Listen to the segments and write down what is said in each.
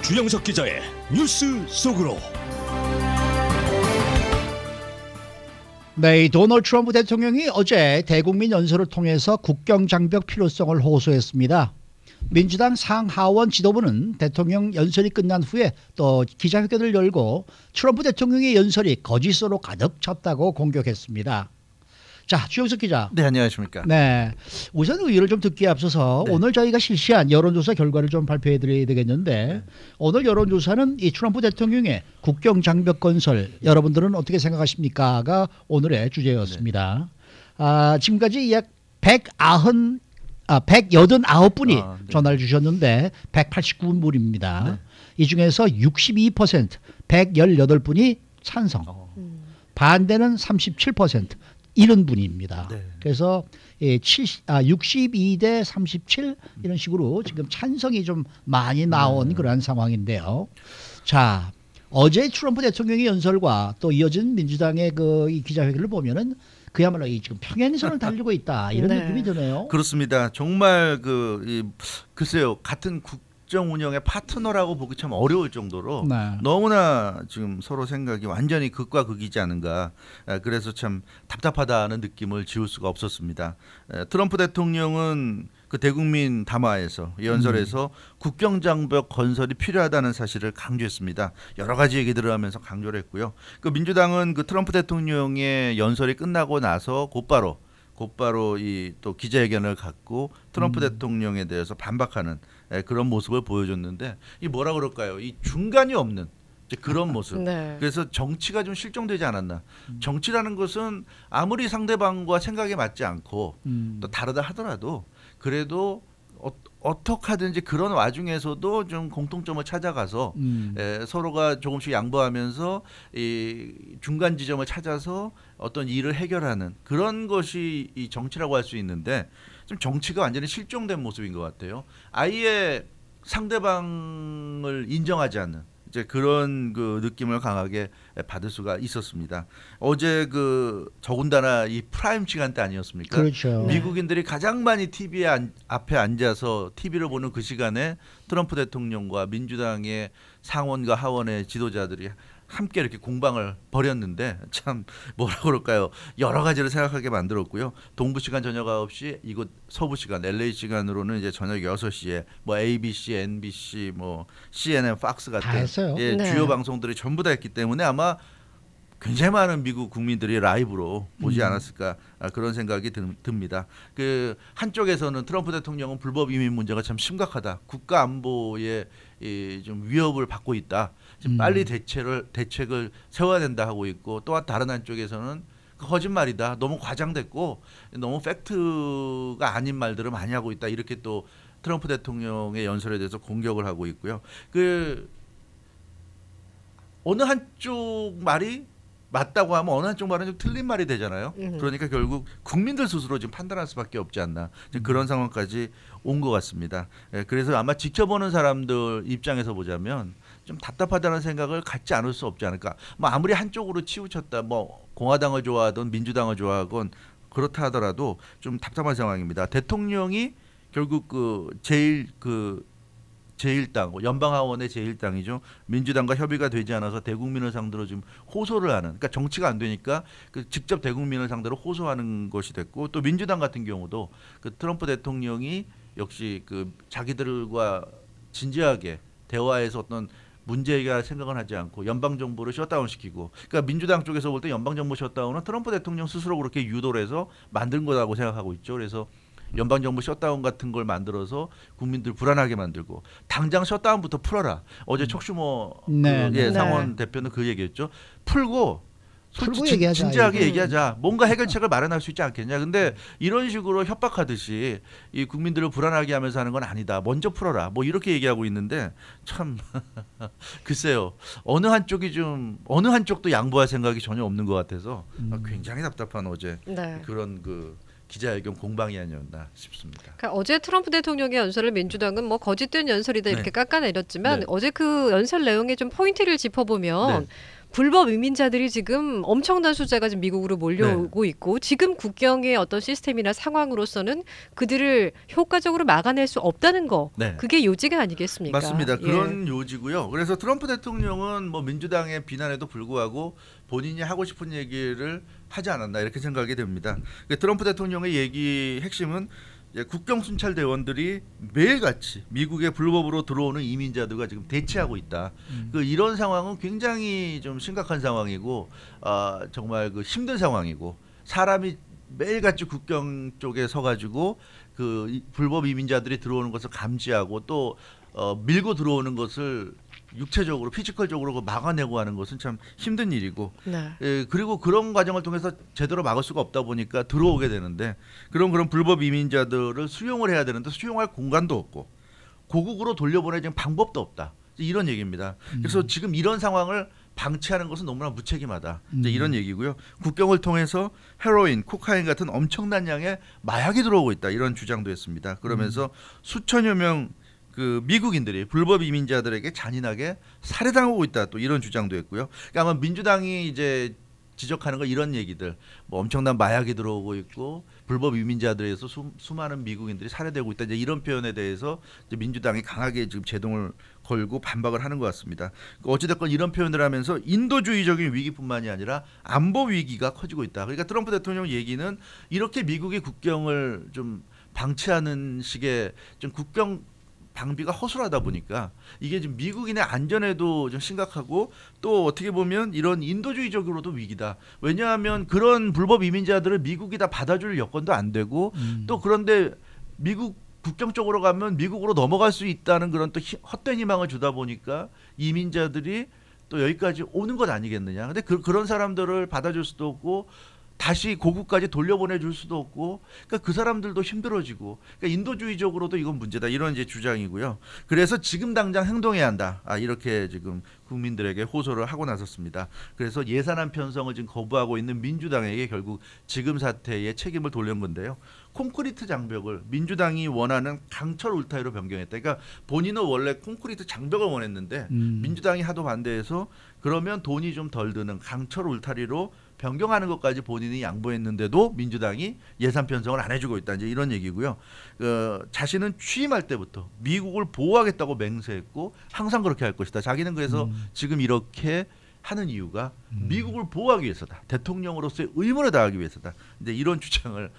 주영석 기자의 뉴스 속으로. 네, 도널드 트럼프 대통령이 어제 대국민 연설을 통해서 국경 장벽 필요성을 호소했습니다. 민주당 상하원 지도부는 대통령 연설이 끝난 후에 또 기자회견을 열고 트럼프 대통령의 연설이 거짓으로 가득 찼다고 공격했습니다. 자, 주영석 기자. 네, 안녕하십니까. 네, 우선 의의를 좀 듣기에 앞서서 네. 오늘 저희가 실시한 여론조사 결과를 좀 발표해드려야 되겠는데 네. 오늘 여론조사는 이 트럼프 대통령의 국경 장벽 건설 여러분들은 어떻게 생각하십니까?가 오늘의 주제였습니다. 네. 지금까지 약 189분이 네. 전화를 주셨는데 189분입니다. 네. 이 중에서 62% 118분이 찬성, 반대는 37%. 70분입니다. 네. 그래서 62대 37 이런 식으로 지금 찬성이 좀 많이 나온 그러한 상황인데요. 자, 어제 트럼프 대통령의 연설과 또 이어진 민주당의 이 기자회견을 보면은 그야말로 지금 평행선을 달리고 있다 이런 네. 느낌이 드네요. 그렇습니다. 정말 글쎄요, 같은 국정 운영의 파트너라고 보기 참 어려울 정도로 네. 너무나 지금 서로 생각이 완전히 극과 극이지 않은가. 그래서 참 답답하다는 느낌을 지울 수가 없었습니다. 트럼프 대통령은 그 대국민 담화에서 연설에서 국경 장벽 건설이 필요하다는 사실을 강조했습니다. 여러 가지 얘기들을 하면서 강조를 했고요. 그 민주당은 그 트럼프 대통령의 연설이 끝나고 나서 곧바로 이 또 기자회견을 갖고 트럼프 대통령에 대해서 반박하는 그런 모습을 보여줬는데 이 뭐라 그럴까요? 이 중간이 없는 그런 모습. 네. 그래서 정치가 좀 실종되지 않았나. 정치라는 것은 아무리 상대방과 생각에 맞지 않고 또 다르다 하더라도 그래도 어떻게 하든지 그런 와중에서도 좀 공통점을 찾아가서 서로가 조금씩 양보하면서 이 중간 지점을 찾아서 어떤 일을 해결하는 그런 것이 이 정치라고 할 수 있는데 좀 정치가 완전히 실종된 모습인 것 같아요. 아예 상대방을 인정하지 않는 이제 그런 그 느낌을 강하게 받을 수가 있었습니다. 어제 더군다나 이 프라임 시간대 아니었습니까? 그렇죠. 미국인들이 가장 많이 TV 앞에 앉아서 TV를 보는 그 시간에 트럼프 대통령과 민주당의 상원과 하원의 지도자들이 함께 이렇게 공방을 벌였는데 참 뭐라 그럴까요? 여러 가지를 생각하게 만들었고요. 동부 시간 저녁 9시, 이곳 서부 시간 LA 시간으로는 이제 저녁 6시에 뭐 ABC, NBC, 뭐 CNN, 팍스 다 같은 했어요. 네. 주요 방송들이 전부 다 했기 때문에 아마 굉장히 많은 미국 국민들이 라이브로 보지 않았을까 그런 생각이 듭니다. 그 한쪽에서는 트럼프 대통령은 불법 이민 문제가 참 심각하다. 국가 안보에 좀 위협을 받고 있다. 지금 빨리 대책을 세워야 된다 하고 있고 또 다른 한쪽에서는 거짓말이다. 너무 과장됐고 너무 팩트가 아닌 말들을 많이 하고 있다. 이렇게 또 트럼프 대통령의 연설에 대해서 공격을 하고 있고요. 어느 한쪽 말이 맞다고 하면 어느 한쪽 말은 좀 틀린 말이 되잖아요. 그러니까 결국 국민들 스스로 지금 판단할 수밖에 없지 않나 그런 상황까지 온 것 같습니다. 그래서 아마 지켜보는 사람들 입장에서 보자면 좀 답답하다는 생각을 갖지 않을 수 없지 않을까. 뭐 아무리 한쪽으로 치우쳤다, 뭐 공화당을 좋아하든 민주당을 좋아하건 그렇다 하더라도 좀 답답한 상황입니다. 대통령이 결국 제1당, 연방하원의 제1당이죠. 민주당과 협의가 되지 않아서 대국민을 상대로 지금 호소를 하는, 그러니까 정치가 안 되니까 직접 대국민을 상대로 호소하는 것이 됐고, 또 민주당 같은 경우도 트럼프 대통령이 역시 자기들과 진지하게 대화해서 어떤 문제 해결할 생각은 하지 않고 연방 정부를 셧다운시키고, 그러니까 민주당 쪽에서 볼 때 연방 정부 셧다운은 트럼프 대통령 스스로 그렇게 유도를 해서 만든 거라고 생각하고 있죠. 그래서 연방 정부 셧다운 같은 걸 만들어서 국민들 불안하게 만들고 당장 셧다운부터 풀어라. 어제 척슈머 상원 대표는 그 얘기했죠. 풀고 솔직히 진지하게 얘기하자. 뭔가 해결책을 마련할 수 있지 않겠냐. 근데 이런 식으로 협박하듯이 이 국민들을 불안하게 하면서 하는 건 아니다. 먼저 풀어라. 뭐 이렇게 얘기하고 있는데 참 글쎄요. 어느 한쪽도 양보할 생각이 전혀 없는 것 같아서 굉장히 답답한 어제 그런 기자회견 공방이 아니었나 싶습니다. 그러니까 어제 트럼프 대통령의 연설을 민주당은 뭐 거짓된 연설이다 이렇게 깎아내렸지만 어제 그 연설 내용의 좀 포인트를 짚어보면 불법 이민자들이 지금 엄청난 숫자가 지금 미국으로 몰려오고 있고 지금 국경의 어떤 시스템이나 상황으로서는 그들을 효과적으로 막아낼 수 없다는 거. 네. 그게 요지가 아니겠습니까? 맞습니다. 그런 요지고요. 그래서 트럼프 대통령은 뭐 민주당의 비난에도 불구하고 본인이 하고 싶은 얘기를 하지 않았나 이렇게 생각이 됩니다. 트럼프 대통령의 얘기 핵심은 국경 순찰 대원들이 매일같이 미국에 불법으로 들어오는 이민자들과 지금 대치하고 있다. 이런 상황은 굉장히 좀 심각한 상황이고 정말 힘든 상황이고 사람이 매일같이 국경 쪽에 서가지고 불법 이민자들이 들어오는 것을 감지하고 또 밀고 들어오는 것을 육체적으로 피지컬적으로 막아내고 하는 것은 참 힘든 일이고 네. 그리고 그런 과정을 통해서 제대로 막을 수가 없다 보니까 들어오게 되는데 그런 불법 이민자들을 수용을 해야 되는데 수용할 공간도 없고 고국으로 돌려보내는 방법도 없다. 이런 얘기입니다. 그래서 지금 이런 상황을 방치하는 것은 너무나 무책임하다. 이제 이런 얘기고요. 국경을 통해서 헤로인, 코카인 같은 엄청난 양의 마약이 들어오고 있다. 이런 주장도 했습니다. 그러면서 수천여 명 미국인들이 불법 이민자들에게 잔인하게 살해당하고 있다. 또 이런 주장도 했고요. 그러니까 아마 민주당이 이제 지적하는 거 이런 얘기들, 뭐 엄청난 마약이 들어오고 있고 불법 이민자들에서 수많은 미국인들이 살해되고 있다. 이제 이런 표현에 대해서 이제 민주당이 강하게 지금 제동을 걸고 반박을 하는 것 같습니다. 어찌됐건 이런 표현을 하면서 인도주의적인 위기뿐만이 아니라 안보 위기가 커지고 있다. 그러니까 트럼프 대통령 얘기는 이렇게 미국이 국경을 좀 방치하는 식의 좀 국경 방비가 허술하다 보니까 이게 지금 미국인의 안전에도 좀 심각하고 또 어떻게 보면 이런 인도주의적으로도 위기다. 왜냐하면 그런 불법 이민자들을 미국이 다 받아줄 여건도 안 되고 또 그런데 미국 국경 쪽으로 가면 미국으로 넘어갈 수 있다는 그런 또 헛된 희망을 주다 보니까 이민자들이 또 여기까지 오는 것 아니겠느냐. 근데 그런 사람들을 받아줄 수도 없고 다시 고국까지 돌려보내줄 수도 없고, 그러니까 그 사람들도 힘들어지고, 그러니까 인도주의적으로도 이건 문제다 이런 이제 주장이고요. 그래서 지금 당장 행동해야 한다. 이렇게 지금 국민들에게 호소를 하고 나섰습니다. 그래서 예산안 편성을 지금 거부하고 있는 민주당에게 결국 지금 사태에 책임을 돌린 건데요. 콘크리트 장벽을 민주당이 원하는 강철 울타리로 변경했다. 그러니까 본인은 원래 콘크리트 장벽을 원했는데 민주당이 하도 반대해서 그러면 돈이 좀 덜 드는 강철 울타리로 변경하는 것까지 본인이 양보했는데도 민주당이 예산 편성을 안 해주고 있다. 이제 이런 얘기고요. 자신은 취임할 때부터 미국을 보호하겠다고 맹세했고 항상 그렇게 할 것이다. 자기는 그래서 지금 이렇게 하는 이유가 미국을 보호하기 위해서다. 대통령으로서의 의무를 다하기 위해서다. 이제 이런 주장을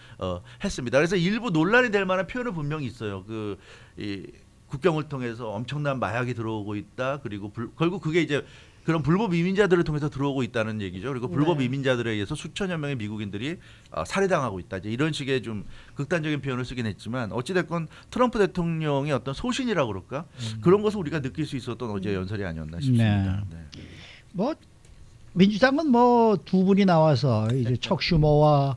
했습니다. 그래서 일부 논란이 될 만한 표현은 분명히 있어요. 국경을 통해서 엄청난 마약이 들어오고 있다. 그리고 결국 그게 이제 그런 불법 이민자들을 통해서 들어오고 있다는 얘기죠. 그리고 불법 이민자들에 의해서 수천여 명의 미국인들이 살해당하고 있다. 이제 이런 식의 좀 극단적인 표현을 쓰긴 했지만 어찌됐건 트럼프 대통령의 어떤 소신이라고 그럴까? 그런 것을 우리가 느낄 수 있었던 어제 연설이 아니었나 싶습니다. 네. 뭐 민주당은 뭐 두 분이 나와서 이제 척 슈머와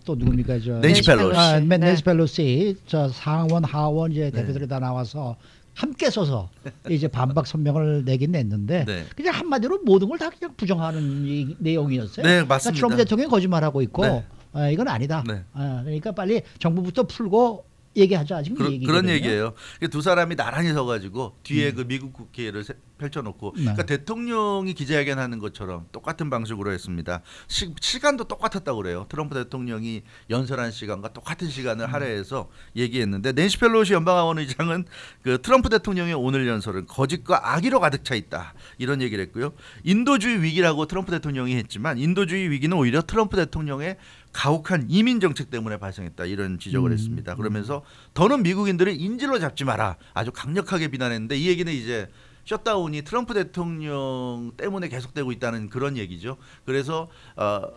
또 누굽니까 낸시 펠로시. 낸시 펠로시 저 상원 하원 이제 대표들이 다 나와서 함께 서서 이제 반박 성명을 내긴 냈는데 그냥 한마디로 모든 걸 다 그냥 부정하는 내용이었어요. 네, 맞습니다. 그러니까 트럼프 대통령이 거짓말하고 있고 이건 아니다. 네. 그러니까 빨리 정부부터 풀고 얘기하자. 지금 그런 얘기예요. 두 사람이 나란히 서가지고 뒤에 그 미국 국회를 펼쳐놓고 그러니까 대통령이 기자회견하는 것처럼 똑같은 방식으로 했습니다. 시간도 똑같았다고 그래요. 트럼프 대통령이 연설한 시간과 똑같은 시간을 할애해서 얘기했는데 낸시 펠로시 연방하원 의장은 그 트럼프 대통령의 오늘 연설은 거짓과 악의로 가득 차 있다. 이런 얘기를 했고요. 인도주의 위기라고 트럼프 대통령이 했지만 인도주의 위기는 오히려 트럼프 대통령의 가혹한 이민 정책 때문에 발생했다. 이런 지적을 했습니다. 그러면서 더는 미국인들을 인질로 잡지 마라. 아주 강력하게 비난했는데 이 얘기는 이제 셧다운이 트럼프 대통령 때문에 계속되고 있다는 그런 얘기죠. 그래서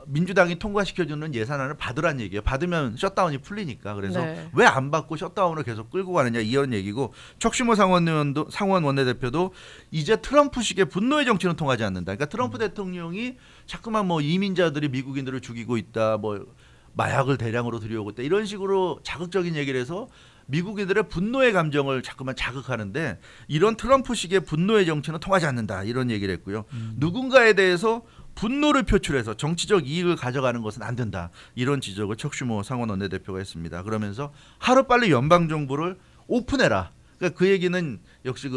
민주당이 통과시켜주는 예산안을 받으란 얘기예요. 받으면 셧다운이 풀리니까. 그래서 왜 안 받고 셧다운을 계속 끌고 가느냐 이런 얘기고 척 슈머 상원 원내대표도 이제 트럼프식의 분노의 정치는 통하지 않는다. 그러니까 트럼프 대통령이 자꾸만 뭐 이민자들이 미국인들을 죽이고 있다. 뭐 마약을 대량으로 들여오고 있다. 이런 식으로 자극적인 얘기를 해서 미국인들의 분노의 감정을 자꾸만 자극하는데 이런 트럼프식의 분노의 정치는 통하지 않는다. 이런 얘기를 했고요. 누군가에 대해서 분노를 표출해서 정치적 이익을 가져가는 것은 안 된다. 이런 지적을 척 슈머 상원 원내대표가 했습니다. 그러면서 하루빨리 연방정부를 오픈해라. 그러니까 그 얘기는 역시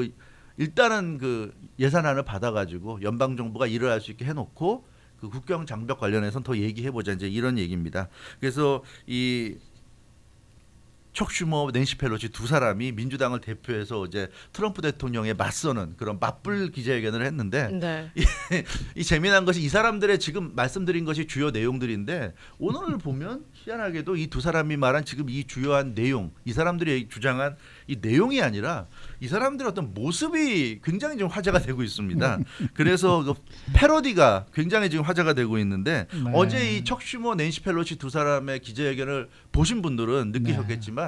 일단은 그 예산안을 받아가지고 연방 정부가 일을 할 수 있게 해놓고 그 국경 장벽 관련해서는 더 얘기해보자 이제 이런 얘기입니다. 그래서 이 척 슈머, 낸시 펠로시 두 사람이 민주당을 대표해서 어제 트럼프 대통령에 맞서는 그런 맞불 기자회견을 했는데 네. 이 재미난 것이 이 사람들의 지금 말씀드린 것이 주요 내용들인데 오늘 보면 희한하게도 이 두 사람이 말한 지금 이 주요한 내용, 이 사람들이 주장한 이 내용이 아니라 이 사람들의 어떤 모습이 굉장히 좀 화제가 되고 있습니다. 그래서 그 패러디가 굉장히 지금 화제가 되고 있는데 네. 어제 이 척 슈머, 낸시 펠로시 두 사람의 기자회견을 보신 분들은 느끼셨겠지만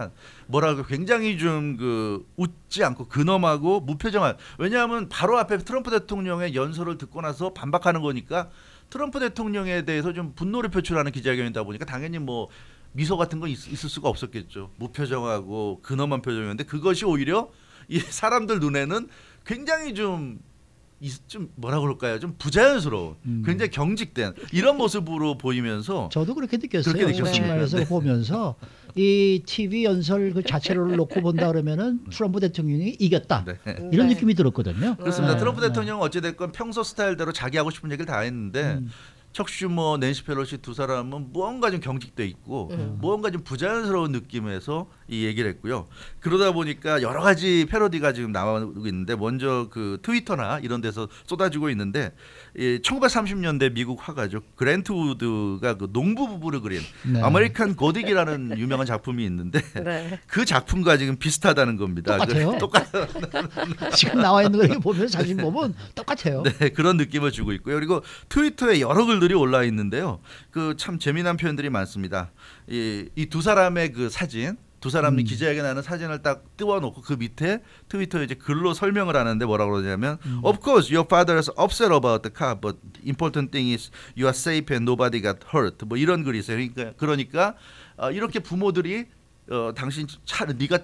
뭐라고 굉장히 좀 그 웃지 않고 근엄하고 무표정한, 왜냐하면 바로 앞에 트럼프 대통령의 연설을 듣고 나서 반박하는 거니까 트럼프 대통령에 대해서 좀 분노를 표출하는 기자회견이다 보니까 당연히 뭐 미소 같은 건 있을 수가 없었겠죠. 무표정하고 근엄한 표정이었는데 그것이 오히려 이 사람들 눈에는 굉장히 좀 뭐라 그럴까요? 좀 부자연스러운, 굉장히 경직된 이런 모습으로 보이면서 저도 그렇게 느꼈어요. 그렇게 느꼈습니다. 측면에서 네. 보면서 이 TV 연설 그 자체를 놓고 본다 그러면은 트럼프 대통령이 이겼다. 네. 이런 네. 느낌이 들었거든요. 그렇습니다. 네. 트럼프 네. 대통령은 어찌됐건 평소 스타일대로 자기 하고 싶은 얘기를 다 했는데 척 슈머, 낸시 펠로시 두 사람은 무언가 좀 경직돼 있고 무언가 좀 부자연스러운 느낌에서 이 얘기를 했고요. 그러다 보니까 여러 가지 패러디가 지금 나오고 있는데 먼저 그 트위터나 이런 데서 쏟아지고 있는데 1930년대 미국 화가죠. 그랜트 우드가 그 농부 부부를 그린 네. 아메리칸 고딕이라는 유명한 작품이 있는데 네. 그 작품과 지금 비슷하다는 겁니다. 똑같아요. 똑같아요. 지금 나와 있는 거 이렇게 보면 사진 보면 똑같아요. 네, 그런 느낌을 주고 있고요. 그리고 트위터에 여러 글들이 올라 있는데요. 그 참 재미난 표현들이 많습니다. 이 두 사람의 그 사진, 두 사람이 기자회견하는 사진을 딱 띄워놓고 그 밑에 트위터에 이제 글로 설명을 하는데 뭐라고 그러냐면 Of course, your father is upset about the car, but important thing is you are safe and nobody got hurt. 뭐 이런 글이 있어요. 그러니까 이렇게 부모들이 당신 네가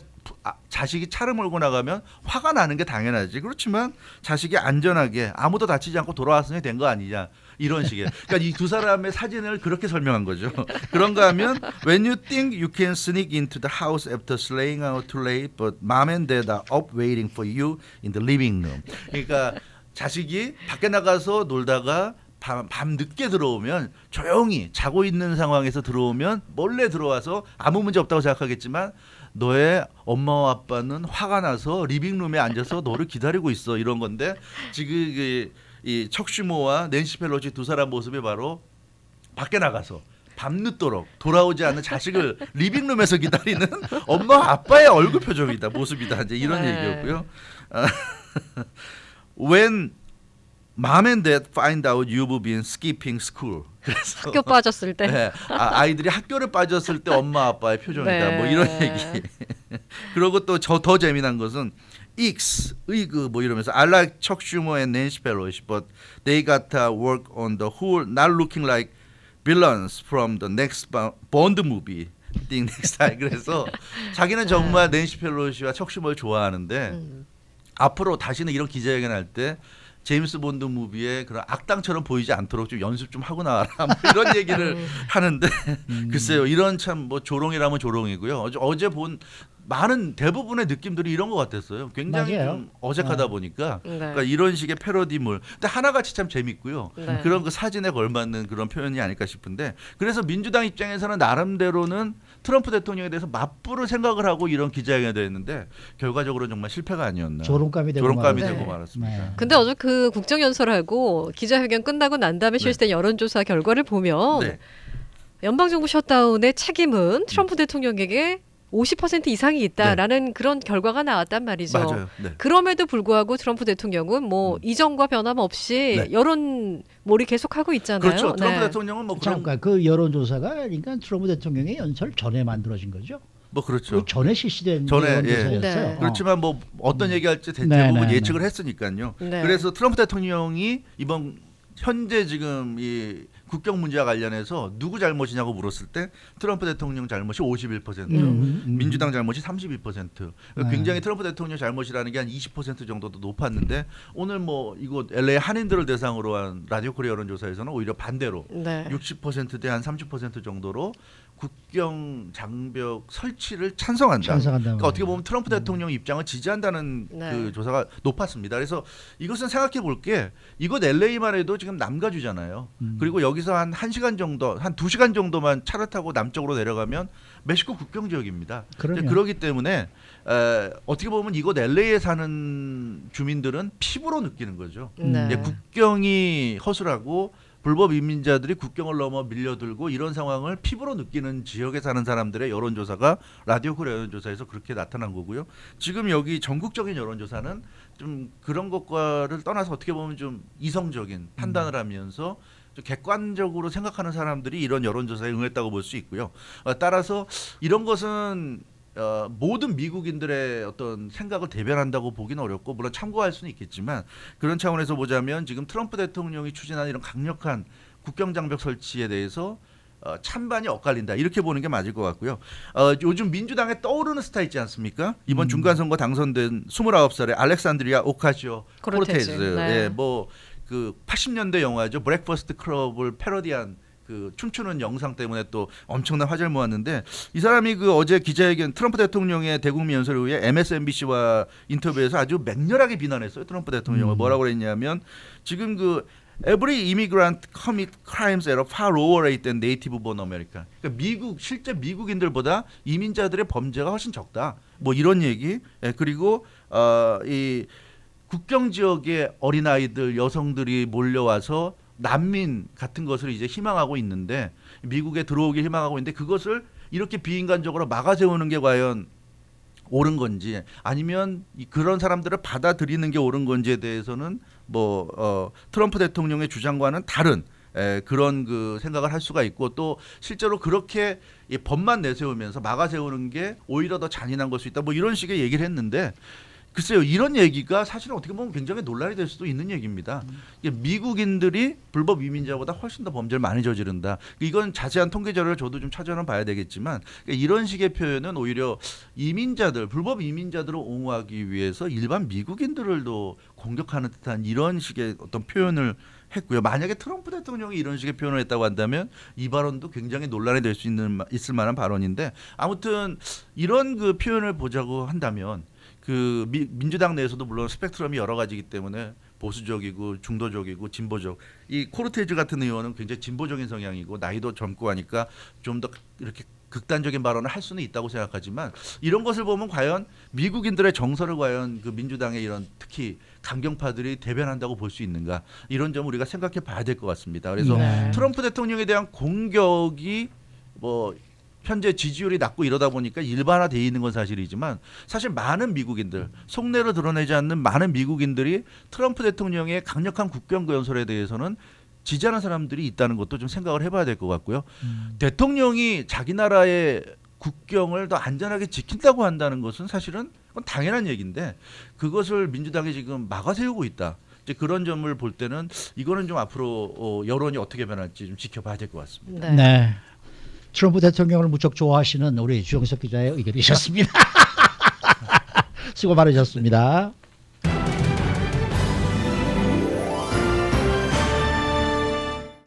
자식이 차를 몰고 나가면 화가 나는 게 당연하지. 그렇지만 자식이 안전하게 아무도 다치지 않고 돌아왔으니 된 거 아니냐. 이런 식의. 그러니까 이 두 사람의 사진을 그렇게 설명한 거죠. 그런가 하면 When you think you can sneak into the house after slaying out too late, but mom and dad are up waiting for you in the living room. 그러니까 자식이 밖에 나가서 놀다가 밤 늦게 들어오면 조용히 자고 있는 상황에서 들어오면 몰래 들어와서 아무 문제 없다고 생각하겠지만 너의 엄마와 아빠는 화가 나서 리빙룸에 앉아서 너를 기다리고 있어. 이런 건데 지금 이 척 슈머와 낸시 펠로시 두 사람 모습이 바로 밖에 나가서 밤늦도록 돌아오지 않는 자식을 리빙룸에서 기다리는 엄마 아빠의 얼굴 표정이다, 모습이다, 이제 이런 네. 얘기였고요. When mom and dad find out you've been skipping school. 그래서 학교 빠졌을 때. 네, 아이들이 학교를 빠졌을 때 엄마 아빠의 표정이다. 네. 뭐 이런 얘기. 그리고 또 더 재미난 것은 X, 의그 뭐 이러면서 I like Chuck Schumer and Nancy Pelosi, but they got to work on the whole, not looking like villains from the next Bond movie. Think next time. 그래서 자기는 정말 낸시 펠로시와 척 슈머를 좋아하는데 앞으로 다시는 이런 기자회견 할 때 제임스 본드 무비의 그런 악당처럼 보이지 않도록 좀 연습 좀 하고 나와라, 뭐 이런 얘기를 하는데 글쎄요, 이런 참 뭐 조롱이라면 조롱이고요. 어제 본 많은 대부분의 느낌들이 이런 것 같았어요. 굉장히 맞아요. 좀 어색하다 보니까 네. 그러니까 이런 식의 패러디물. 근데 하나같이 참 재밌고요. 네. 그런 그 사진에 걸맞는 그런 표현이 아닐까 싶은데, 그래서 민주당 입장에서는 나름대로는 트럼프 대통령에 대해서 맞불을 생각을 하고 이런 기자회견이 됐는데 결과적으로 정말 실패가 아니었나. 조롱감이 되고 조롱감이 말았죠. 되고 네. 말았습니다. 네. 근데 어제 그 국정연설하고 기자회견 끝나고 난 다음에 실시된 여론조사 결과를 보면 네. 연방정부 셧다운의 책임은 트럼프 대통령에게 50% 이상이 있다라는 그런 결과가 나왔단 말이죠. 맞아요. 네. 그럼에도 불구하고 트럼프 대통령은 뭐 이전과 변함없이 네. 여론 몰이 계속하고 있잖아요. 그렇죠. 트럼프 네. 대통령은 뭐 그런 잠깐 그 여론조사가 그러니까 트럼프 대통령의 연설 전에 만들어진 거죠. 뭐 그렇죠. 그 전에 실시된 전에, 여론조사였어요. 네. 그렇지만 뭐 어떤 얘기할지 네, 대부분 네, 예측을 했으니까요. 네. 그래서 트럼프 대통령이 이번 현재 지금 이 국경 문제와 관련해서 누구 잘못이냐고 물었을 때 트럼프 대통령 잘못이 51%, 민주당 잘못이 32%. 굉장히 트럼프 대통령 잘못이라는 게 한 20% 정도도 높았는데 오늘 뭐 이곳 LA 한인들을 대상으로 한 라디오 코리아 여론조사에서는 오히려 반대로 60%대 한 30% 정도로 국경 장벽 설치를 찬성한다. 그러니까 어떻게 보면 트럼프 대통령 입장을 지지한다는 그 조사가 높았습니다. 그래서 이것은 생각해 볼 게 이곳 LA만 해도 지금 남가주잖아요. 그리고 여기서 한 1시간 정도, 한 2시간 정도만 차를 타고 남쪽으로 내려가면 멕시코 국경 지역입니다. 그렇기 때문에 어떻게 보면 이곳 LA에 사는 주민들은 피부로 느끼는 거죠. 국경이 허술하고 불법 이민자들이 국경을 넘어 밀려들고 이런 상황을 피부로 느끼는 지역에 사는 사람들의 여론조사가 라디오 코리아 여론조사에서 그렇게 나타난 거고요. 지금 여기 전국적인 여론조사는 좀 그런 것과를 떠나서 어떻게 보면 좀 이성적인 판단을 하면서 좀 객관적으로 생각하는 사람들이 이런 여론조사에 응했다고 볼 수 있고요. 따라서 이런 것은 모든 미국인들의 어떤 생각을 대변한다고 보기는 어렵고 물론 참고할 수는 있겠지만 그런 차원에서 보자면 지금 트럼프 대통령이 추진한 이런 강력한 국경 장벽 설치에 대해서 찬반이 엇갈린다 이렇게 보는 게 맞을 것 같고요. 요즘 민주당에 떠오르는 스타 있지 않습니까? 이번 중간선거 당선된 29살의 알렉산드리아 오카시오 코르테즈. 네. 뭐 그 80년대 영화죠. 브렉퍼스트 클럽을 패러디한 그 춤추는 영상 때문에 또 엄청난 화제를 모았는데 이 사람이 그 어제 기자회견 트럼프 대통령의 대국민 연설 후에 MSNBC와 인터뷰에서 아주 맹렬하게 비난했어요. 트럼프 대통령을 뭐라고 그랬냐면 지금 그 Every immigrant commit crimes at a far lower rate than native born American. 그러니까 실제 미국인들보다 이민자들의 범죄가 훨씬 적다. 뭐 이런 얘기. 그리고 이 국경 지역의 어린아이들, 여성들이 몰려와서 난민 같은 것을 이제 희망하고 있는데 미국에 들어오길 희망하고 있는데 그것을 이렇게 비인간적으로 막아세우는 게 과연 옳은 건지 아니면 그런 사람들을 받아들이는 게 옳은 건지에 대해서는 뭐 트럼프 대통령의 주장과는 다른 그런 그 생각을 할 수가 있고 또 실제로 그렇게 이 법만 내세우면서 막아세우는 게 오히려 더 잔인한 걸 수 있다 뭐 이런 식의 얘기를 했는데 글쎄요, 이런 얘기가 사실은 어떻게 보면 굉장히 논란이 될 수도 있는 얘기입니다. 미국인들이 불법 이민자보다 훨씬 더 범죄를 많이 저지른다. 이건 자세한 통계 자료를 저도 좀 찾아는 봐야 되겠지만 이런 식의 표현은 오히려 이민자들, 불법 이민자들을 옹호하기 위해서 일반 미국인들도 공격하는 듯한 이런 식의 어떤 표현을 했고요. 만약에 트럼프 대통령이 이런 식의 표현을 했다고 한다면 이 발언도 굉장히 논란이 될 수 있을 만한 발언인데 아무튼 이런 그 표현을 보자고 한다면 그 민주당 내에서도 물론 스펙트럼이 여러 가지이기 때문에 보수적이고 중도적이고 진보적 이 코르테즈 같은 의원은 굉장히 진보적인 성향이고 나이도 젊고 하니까 좀 더 이렇게 극단적인 발언을 할 수는 있다고 생각하지만 이런 것을 보면 과연 미국인들의 정서를 과연 그 민주당의 이런 특히 강경파들이 대변한다고 볼 수 있는가 이런 점을 우리가 생각해 봐야 될 것 같습니다. 그래서 트럼프 대통령에 대한 공격이 뭐 현재 지지율이 낮고 이러다 보니까 일반화되어 있는 건 사실이지만 사실 많은 미국인들 속내로 드러내지 않는 많은 미국인들이 트럼프 대통령의 강력한 국경 연설에 대해서는 지지하는 사람들이 있다는 것도 좀 생각을 해봐야 될 것 같고요. 대통령이 자기 나라의 국경을 더 안전하게 지킨다고 한다는 것은 사실은 그건 당연한 얘기인데 그것을 민주당이 지금 막아세우고 있다. 이제 그런 점을 볼 때는 이거는 좀 앞으로 여론이 어떻게 변할지 좀 지켜봐야 될 것 같습니다. 네. 트럼프 대통령을 무척 좋아하시는 우리 주영석 기자의 의견이셨습니다. 수고 많으셨습니다.